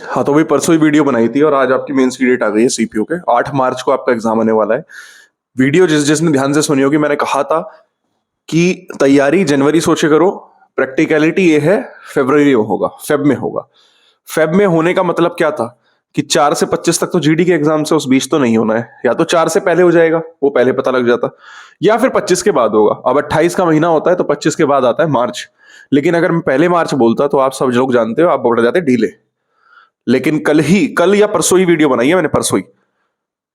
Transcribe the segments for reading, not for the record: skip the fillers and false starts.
हाँ, तो भाई परसों ही वीडियो बनाई थी और आज आपकी मेंस की डेट आ गई है सीपीयू के। 8 मार्च को आपका एग्जाम आने वाला है। वीडियो जिसने ध्यान से सुनी होगी, मैंने कहा था कि तैयारी जनवरी सोचे करो, प्रैक्टिकलिटी ये है फरवरी में होगा, फेब में होगा। फेब में होने का मतलब क्या था कि 4 से 25 तक तो जीडी के एग्जाम से, उस बीच तो नहीं होना है। या तो 4 से पहले हो जाएगा, वो पहले पता लग जाता, या फिर 25 के बाद होगा। अब 28 का महीना होता है तो 25 के बाद आता है मार्च। लेकिन अगर मैं पहले मार्च बोलता तो आप सब लोग जानते हो, आप बोल जाते डीले। लेकिन कल या परसों ही वीडियो बनाई है मैंने, परसों ही।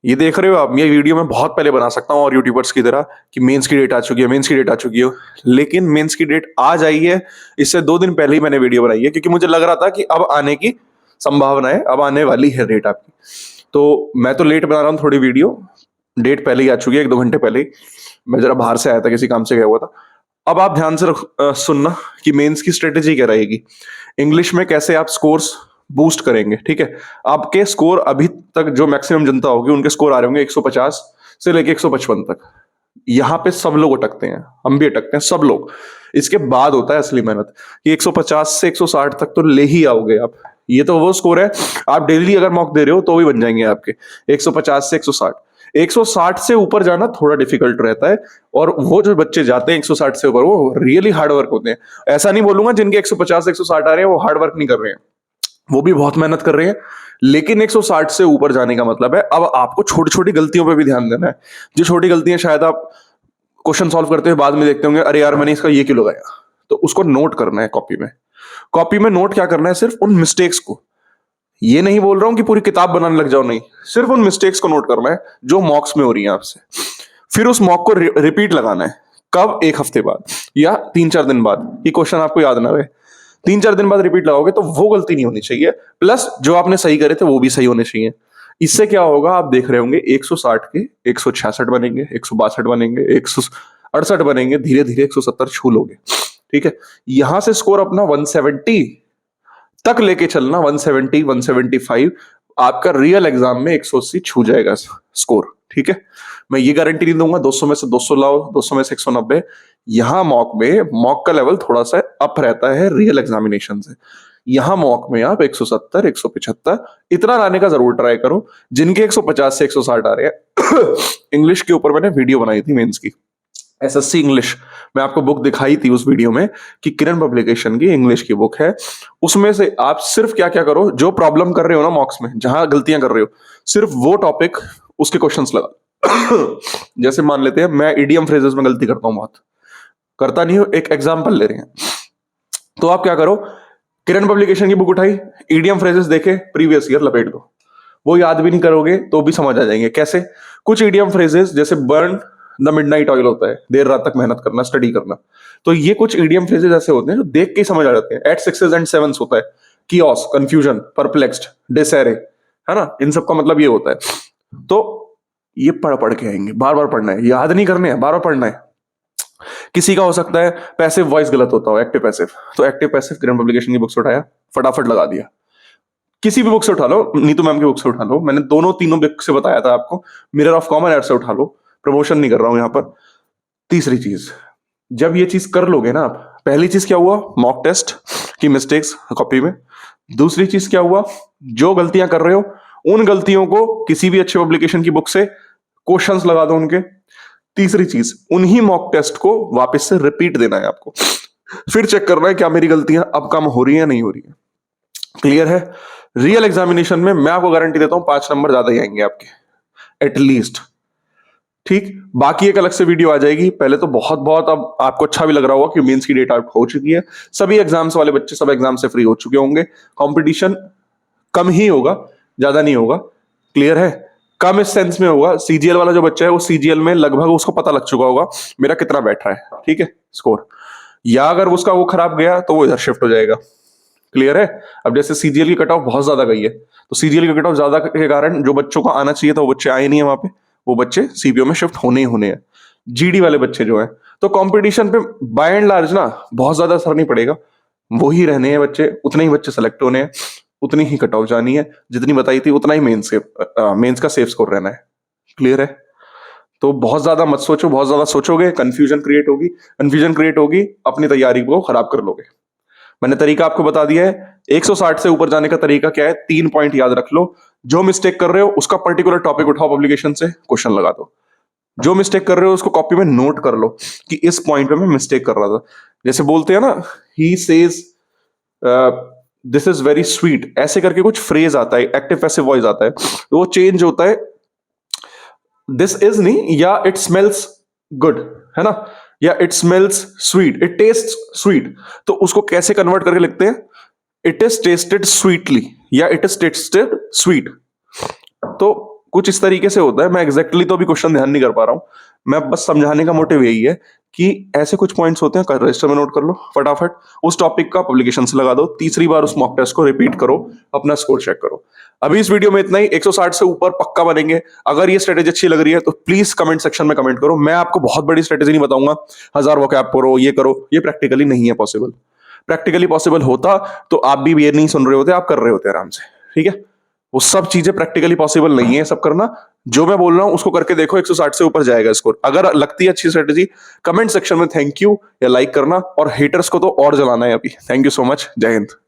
ये देख रहे हो आप, ये वीडियो मैं बहुत पहले बना सकता हूं और यूट्यूबर्स की तरह कि मेंस की डेट आ चुकी है, मेंस की डेट आ चुकी है। लेकिन मेंस की डेट आज आई है, इससे 2 दिन पहले ही मैंने वीडियो बनाई है, क्योंकि मुझे लग रहा था कि अब आने की संभावना है, अब आने वाली है डेट आपकी। तो मैं तो लेट बना रहा हूँ थोड़ी वीडियो, डेट पहले ही आ चुकी है, 1-2 घंटे पहले ही। मैं जरा बाहर से आया था, किसी काम से गया हुआ था। अब आप ध्यान से सुनना कि मेंस की स्ट्रेटेजी क्या रहेगी। इंग्लिश में कैसे आप स्कोर्स बूस्ट करेंगे, ठीक है। आपके स्कोर अभी तक जो मैक्सिमम जनता होगी, उनके स्कोर आ रहे होंगे 150 से लेके 155 तक। यहां पे सब लोग अटकते हैं, हम भी अटकते हैं, सब लोग। इसके बाद होता है असली मेहनत कि 150 से 160 तक तो ले ही आओगे आप। ये तो वो स्कोर है, आप डेली अगर मॉक दे रहे हो तो भी बन जाएंगे आपके 150 से 160। 160 से ऊपर जाना थोड़ा डिफिकल्ट रहता है, और वो जो बच्चे जाते हैं 160 से ऊपर, वो रियली हार्ड वर्क होते हैं। ऐसा नहीं बोलूंगा जिनके 150 से 160 आ रहे हैं वो हार्ड वर्क नहीं कर रहे हैं, वो भी बहुत मेहनत कर रहे हैं। लेकिन 160 से ऊपर जाने का मतलब है अब आपको छोटी छोटी गलतियों पे भी ध्यान देना है। जो छोटी गलतियां शायद आप क्वेश्चन सॉल्व करते हुए बाद में देखते होंगे, अरे यार मैंने इसका ये क्यों लगाया, तो उसको नोट करना है कॉपी में। कॉपी में नोट क्या करना है, सिर्फ उन मिस्टेक्स को। ये नहीं बोल रहा हूं कि पूरी किताब बनाने लग जाओ, नहीं, सिर्फ उन मिस्टेक्स को नोट करना है जो मॉक्स में हो रही है आपसे। फिर उस मॉक को रिपीट लगाना है। कब? 1 हफ्ते बाद या 3-4 दिन बाद। ये क्वेश्चन आपको याद ना रहे, 3-4 दिन बाद रिपीट लगाओगे तो वो गलती नहीं होनी चाहिए, प्लस जो आपने सही करे थे वो भी सही होने चाहिए। इससे क्या होगा, आप देख रहे होंगे 160 के 166 बनेंगे, 162 बनेंगे, 168 बनेंगे, धीरे धीरे 170 छू लोगे, ठीक है। यहां से स्कोर अपना 170 तक लेके चलना, 170 175, आपका रियल एग्जाम में 180 छू जाएगा स्कोर, ठीक है। मैं ये गारंटी नहीं दूंगा 200 में से 200 लाओ, 200 में से 190। यहां मॉक का लेवल थोड़ा सा अप रहता है रियल एग्जामिनेशन से। यहां मॉक में आप 170 175 इतना लाने का जरूर ट्राई करो। जिनके 150 से 160 आ रहे हैं इंग्लिश के ऊपर मैंने वीडियो बनाई थी मेंस की, एसएससी इंग्लिश। मैं आपको बुक दिखाई थी उस वीडियो में कि किरण पब्लिकेशन की इंग्लिश की बुक है। उसमें से आप सिर्फ क्या क्या करो, जो प्रॉब्लम कर रहे हो ना मॉक्स में, जहां गलतियां कर रहे हो, सिर्फ वो टॉपिक, उसके क्वेश्चंस लगा। जैसे मान लेते हैं मैं इडियम फ्रेजेस में गलती करता हूं, बहुत करता नहीं हूं, एक एग्जाम्पल ले रहे हैं। तो आप क्या करो, किरण पब्लिकेशन की बुक उठाई, इडियम फ्रेजेस देखे, प्रीवियस ईयर लपेट दो। वो याद भी नहीं करोगे तो भी समझ आ जाएंगे। कैसे? कुछ इडियम फ्रेजेस, जैसे बर्न द मिडनाइट ऑयल होता है, देर रात तक मेहनत करना, स्टडी करना। तो ये कुछ इडियम फ्रेजेस ऐसे होते हैं जो देख के ही समझ आ जाते हैं। एट सिक्सेस एंड सेवंस होता है, कियोस, कंफ्यूजन, परप्लेक्स्ड, डिसैरे, है ना। इन सब का मतलब ये होता है। तो ये पढ़ के आएंगे, बार बार पढ़ना है, याद नहीं करने हैं, बार बार पढ़ना है। किसी का हो सकता है पैसिव वॉइस गलत होता हो, एक्टिव पैसिव, तो एक्टिव पैसिव किरण पब्लिकेशन की बुक से उठाया, फटाफट लगा दिया। किसी भी बुक से उठा लो, नीतू मैम की बुक से उठा लो, मैंने दोनों तीनों बुक से बताया था आपको। मिरर ऑफ कॉमन एयर से उठा लो, प्रमोशन नहीं कर रहा हूं यहां पर। तीसरी चीज, जब ये चीज कर लोगे ना आप, पहली चीज क्या हुआ, मॉक टेस्ट की मिस्टेक्स कॉपी में। दूसरी चीज क्या हुआ, जो गलतियां कर रहे हो उन गलतियों को किसी भी अच्छे पब्लिकेशन की बुक से क्वेश्चंस लगा दो उनके। तीसरी चीज, उन्हीं मॉक टेस्ट को वापस से रिपीट देना है आपको, फिर चेक करना है क्या मेरी गलतियां अब कम हो रही है नहीं हो रही है। क्लियर है? रियल एग्जामिनेशन में मैं आपको गारंटी देता हूं 5 नंबर ज्यादा ही आएंगे आपके, एटलीस्ट, ठीक। बाकी एक अलग से वीडियो आ जाएगी। पहले तो बहुत बहुत अब आपको अच्छा भी लग रहा होगा कि मेंस की डेट आउट हो चुकी है, सभी एग्जाम्स वाले बच्चे सब एग्जाम से फ्री हो चुके होंगे, कंपटीशन कम ही होगा, ज्यादा नहीं होगा। क्लियर है? कम इस सेंस में होगा, सीजीएल वाला जो बच्चा है वो सीजीएल में लगभग उसको पता लग चुका होगा मेरा कितना बैठ रहा है, ठीक है, स्कोर। या अगर उसका वो खराब गया तो वो इधर शिफ्ट हो जाएगा। क्लियर है? अब जैसे सीजीएल की कट ऑफ बहुत ज्यादा गई है, तो सीजीएल की कट ऑफ ज्यादा के कारण जो बच्चों को आना चाहिए था वो बच्चे आए नहीं है वहां पे, वो बच्चे सीपीओ में शिफ्ट होने ही होने हैं। जीडी वाले बच्चे जो हैं, तो कंपटीशन पे बाय एंड लार्ज ना बहुत ज्यादा असर नहीं पड़ेगा, वो ही रहने हैं बच्चे, उतने ही बच्चे सेलेक्ट होने हैं, उतनी ही कट ऑफ जानी है, जितनी बताई थी उतना ही मेंस का सेफ स्कोर रहना है। क्लियर है? तो बहुत ज्यादा मत सोचो, बहुत ज्यादा सोचोगे कंफ्यूजन क्रिएट होगी, अपनी तैयारी को खराब कर लोगे। मैंने तरीका आपको बता दिया है, 160 से ऊपर जाने का तरीका क्या है? 3 पॉइंट याद रख लो। जो मिस्टेक कर रहे हो उसका पर्टिकुलर टॉपिक उठाओ पब्लिकेशन से, क्वेश्चन लगा दो। जो मिस्टेक कर रहे हो उसको कॉपी में नोट कर लो कि इस पॉइंट पे मैं मिस्टेक कर रहा था। जैसे बोलते हैं ना, he says this is very sweet, ऐसे करके कुछ फ्रेज आता है, एक्टिव पैसिव वॉइस आता है, तो वो चेंज होता है दिस इज नहीं, या इट स्मेल्स गुड, है ना, या it smells sweet, it taste sweet, तो उसको कैसे कन्वर्ट करके लिखते हैं? इट इज टेस्टेड स्वीटली या इट इज टेस्टेड स्वीट। तो कुछ इस तरीके से होता है। मैं एग्जैक्टली तो अभी क्वेश्चन ध्यान नहीं कर पा रहा हूं, मैं बस समझाने का मोटिव यही है कि ऐसे कुछ पॉइंट्स होते हैं, रजिस्टर में नोट कर लो फटाफट, उस टॉपिक का पब्लिकेशन से लगा दो, तीसरी बार उस मॉक टेस्ट को रिपीट करो, अपना स्कोर चेक करो। अभी इस वीडियो में इतना ही। 160 से ऊपर पक्का बनेंगे। अगर ये स्ट्रेटेजी अच्छी लग रही है तो प्लीज कमेंट सेक्शन में कमेंट करो। मैं आपको बहुत बड़ी स्ट्रेटेजी नहीं बताऊंगा, 1000 वोकैब करो, ये करो, ये प्रैक्टिकली नहीं है पॉसिबल। प्रैक्टिकली पॉसिबल होता तो आप भी ये नहीं सुन रहे होते, आप कर रहे होते आराम से, ठीक है। वो सब चीजें प्रैक्टिकली पॉसिबल नहीं है सब करना। जो मैं बोल रहा हूं उसको करके देखो, 160 से ऊपर जाएगा स्कोर। अगर लगती है अच्छी स्ट्रेटेजी, कमेंट सेक्शन में थैंक यू या लाइक करना, और हेटर्स को तो और जलाना है अभी। थैंक यू सो मच, जय हिंद।